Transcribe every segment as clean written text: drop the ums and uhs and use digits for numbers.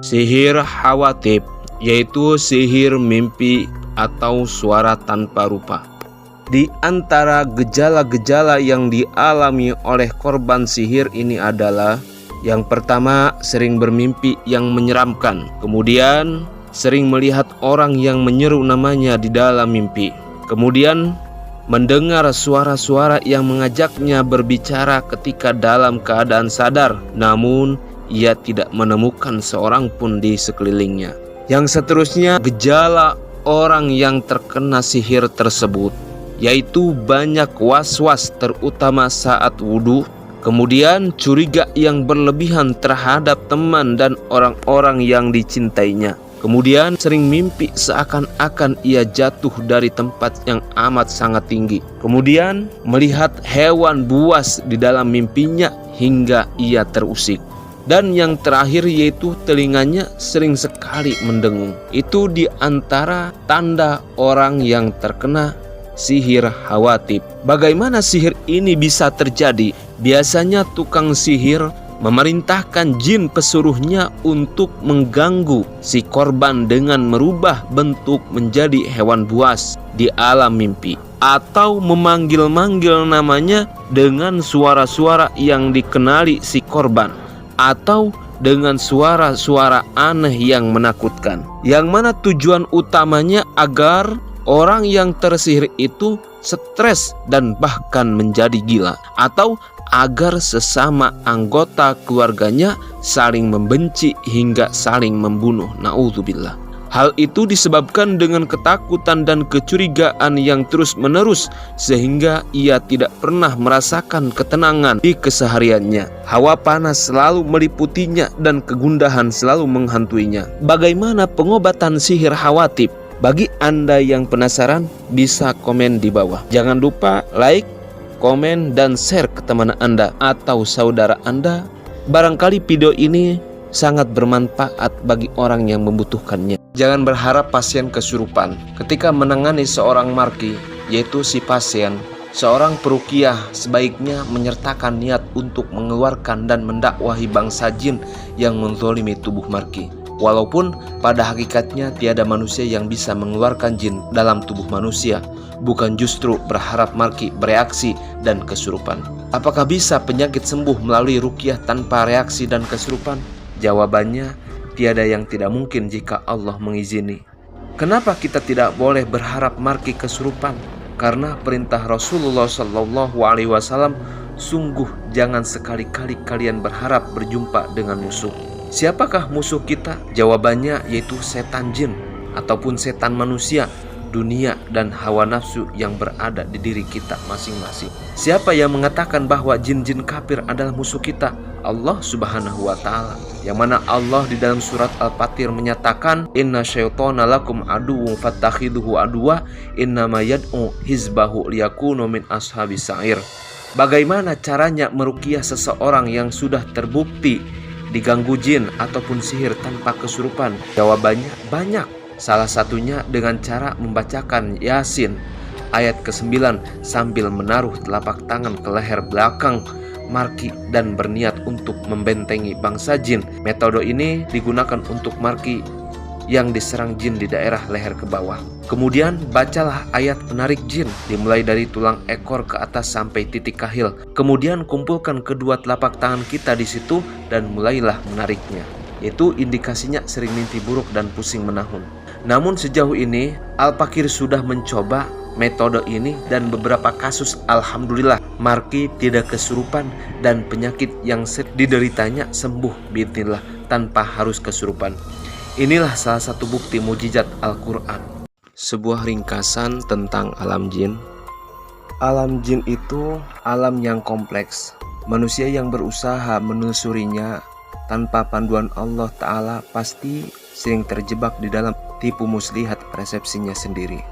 Sihir hawatib, yaitu sihir mimpi atau suara tanpa rupa. Di antara gejala-gejala yang dialami oleh korban sihir ini adalah: yang pertama, sering bermimpi yang menyeramkan. Kemudian, sering melihat orang yang menyeru namanya di dalam mimpi. Kemudian, mendengar suara-suara yang mengajaknya berbicara ketika dalam keadaan sadar, namun ia tidak menemukan seorang pun di sekelilingnya. Yang seterusnya, gejala orang yang terkena sihir tersebut, yaitu banyak was-was terutama saat wudhu. Kemudian curiga yang berlebihan terhadap teman dan orang-orang yang dicintainya. Kemudian sering mimpi seakan-akan ia jatuh dari tempat yang amat sangat tinggi. Kemudian melihat hewan buas di dalam mimpinya hingga ia terusik. Dan yang terakhir yaitu telinganya sering sekali mendengung. Itu di antara tanda orang yang terkena sihir hawatib. Bagaimana sihir ini bisa terjadi? Biasanya tukang sihir memerintahkan jin pesuruhnya untuk mengganggu si korban dengan merubah bentuk menjadi hewan buas di alam mimpi, atau memanggil-manggil namanya dengan suara-suara yang dikenali si korban, atau dengan suara-suara aneh yang menakutkan, yang mana tujuan utamanya agar orang yang tersihir itu stres dan bahkan menjadi gila, atau agar sesama anggota keluarganya saling membenci hingga saling membunuh. Na'udzubillah. Hal itu disebabkan dengan ketakutan dan kecurigaan yang terus-menerus, sehingga ia tidak pernah merasakan ketenangan di kesehariannya. Hawa panas selalu meliputinya dan kegundahan selalu menghantuinya. Bagaimana pengobatan sihir hawatib? Bagi Anda yang penasaran, bisa komen di bawah. Jangan lupa like, komen, dan share ke teman Anda atau saudara Anda. Barangkali video ini sangat bermanfaat bagi orang yang membutuhkannya. Jangan berharap pasien kesurupan. Ketika menangani seorang marki, yaitu si pasien, seorang peruqyah sebaiknya menyertakan niat untuk mengeluarkan dan mendakwahi bangsa jin yang menzolimi tubuh marki. Walaupun pada hakikatnya tiada manusia yang bisa mengeluarkan jin dalam tubuh manusia, bukan justru berharap marki bereaksi dan kesurupan. Apakah bisa penyakit sembuh melalui ruqyah tanpa reaksi dan kesurupan? Jawabannya, tiada yang tidak mungkin jika Allah mengizini. Kenapa kita tidak boleh berharap marki kesurupan? Karena perintah Rasulullah SAW, sungguh jangan sekali-kali kalian berharap berjumpa dengan musuh. Siapakah musuh kita? Jawabannya yaitu setan jin ataupun setan manusia, dunia, dan hawa nafsu yang berada di diri kita masing-masing. Siapa yang mengatakan bahwa jin-jin kafir adalah musuh kita? Allah Subhanahu wa Ta'ala, yang mana Allah di dalam surat Al-Fatir menyatakan, inna syaitana lakum aduwwun fattakhiduhu aduwwa innama yad'u hizbahu liyakunu min ashabis sa'ir. Bagaimana caranya meruqyah seseorang yang sudah terbukti diganggu jin ataupun sihir tanpa kesurupan? Jawabannya banyak. Salah satunya dengan cara membacakan Yasin ayat ke-9 sambil menaruh telapak tangan ke leher belakang marki dan berniat untuk membentengi bangsa jin. Metode ini digunakan untuk marki yang diserang jin di daerah leher ke bawah. Kemudian bacalah ayat penarik jin dimulai dari tulang ekor ke atas sampai titik kahil. Kemudian kumpulkan kedua telapak tangan kita di situ dan mulailah menariknya. Itu indikasinya sering mimpi buruk dan pusing menahun. Namun sejauh ini Al-Fakir sudah mencoba metode ini dan beberapa kasus alhamdulillah marki tidak kesurupan dan penyakit yang dideritanya sembuh biidznillah tanpa harus kesurupan. Inilah salah satu bukti mukjizat Al-Quran. Sebuah ringkasan tentang alam jin. Alam jin itu alam yang kompleks. Manusia yang berusaha menelusurinya tanpa panduan Allah Ta'ala pasti sering terjebak di dalam tipu muslihat persepsinya sendiri.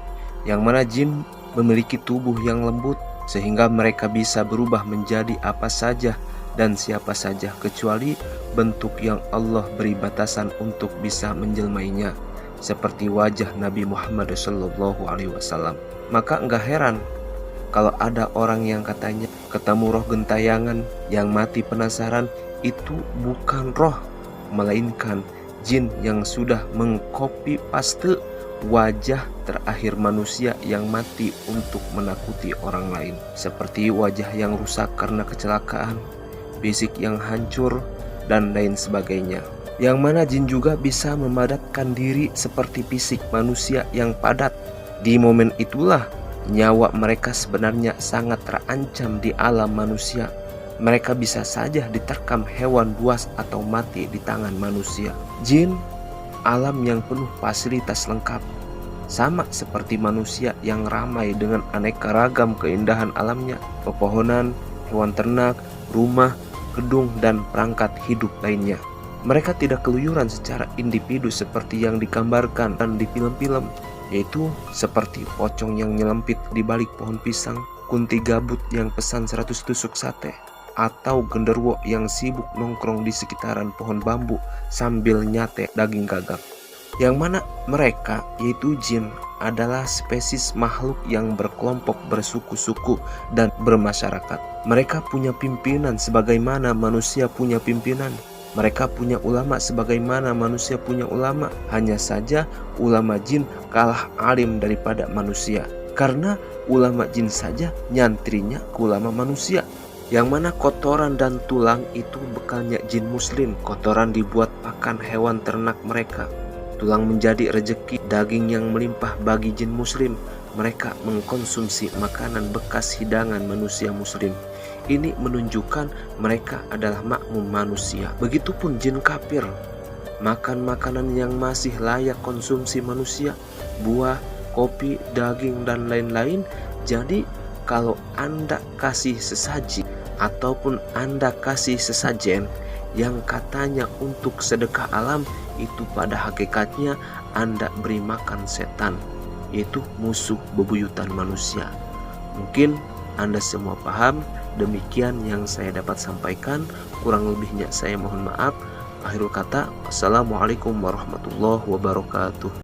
Yang mana jin memiliki tubuh yang lembut sehingga mereka bisa berubah menjadi apa saja dan siapa saja kecuali bentuk yang Allah beri batasan untuk bisa menjelmainya, seperti wajah Nabi Muhammad SAW. Maka enggak heran kalau ada orang yang katanya ketemu roh gentayangan yang mati penasaran. Itu bukan roh, melainkan jin yang sudah mengcopy paste wajah terakhir manusia yang mati untuk menakuti orang lain, seperti wajah yang rusak karena kecelakaan, fisik yang hancur, dan lain sebagainya. Yang mana jin juga bisa memadatkan diri seperti fisik manusia yang padat. Di momen itulah nyawa mereka sebenarnya sangat terancam di alam manusia. Mereka bisa saja diterkam hewan buas atau mati di tangan manusia. Jin, alam yang penuh fasilitas lengkap, sama seperti manusia yang ramai dengan aneka ragam keindahan alamnya, pepohonan, hewan ternak, rumah, gedung, dan perangkat hidup lainnya. Mereka tidak keluyuran secara individu seperti yang digambarkan dan di film-film, yaitu seperti pocong yang nyelempit di balik pohon pisang, kunti gabut yang pesan 100 tusuk sate, atau genderuwo yang sibuk nongkrong di sekitaran pohon bambu sambil nyate daging gagak. Yang mana mereka, yaitu jin, adalah spesies makhluk yang berkelompok, bersuku-suku, dan bermasyarakat. Mereka punya pimpinan sebagaimana manusia punya pimpinan. Mereka punya ulama sebagaimana manusia punya ulama. Hanya saja ulama jin kalah alim daripada manusia, karena ulama jin saja nyantrinya ke ulama manusia. Yang mana kotoran dan tulang itu bekalnya jin muslim. Kotoran dibuat pakan hewan ternak mereka. Tulang menjadi rejeki, daging yang melimpah bagi jin muslim. Mereka mengkonsumsi makanan bekas hidangan manusia muslim. Ini menunjukkan mereka adalah makmum manusia. Begitupun jin kafir, makan makanan yang masih layak konsumsi manusia, buah, kopi, daging, dan lain-lain. Jadi kalau Anda kasih sesaji ataupun Anda kasih sesajen yang katanya untuk sedekah alam, itu pada hakikatnya Anda beri makan setan, yaitu musuh bebuyutan manusia. Mungkin Anda semua paham. Demikian yang saya dapat sampaikan, kurang lebihnya saya mohon maaf. Akhirul kata, wassalamualaikum warahmatullahi wabarakatuh.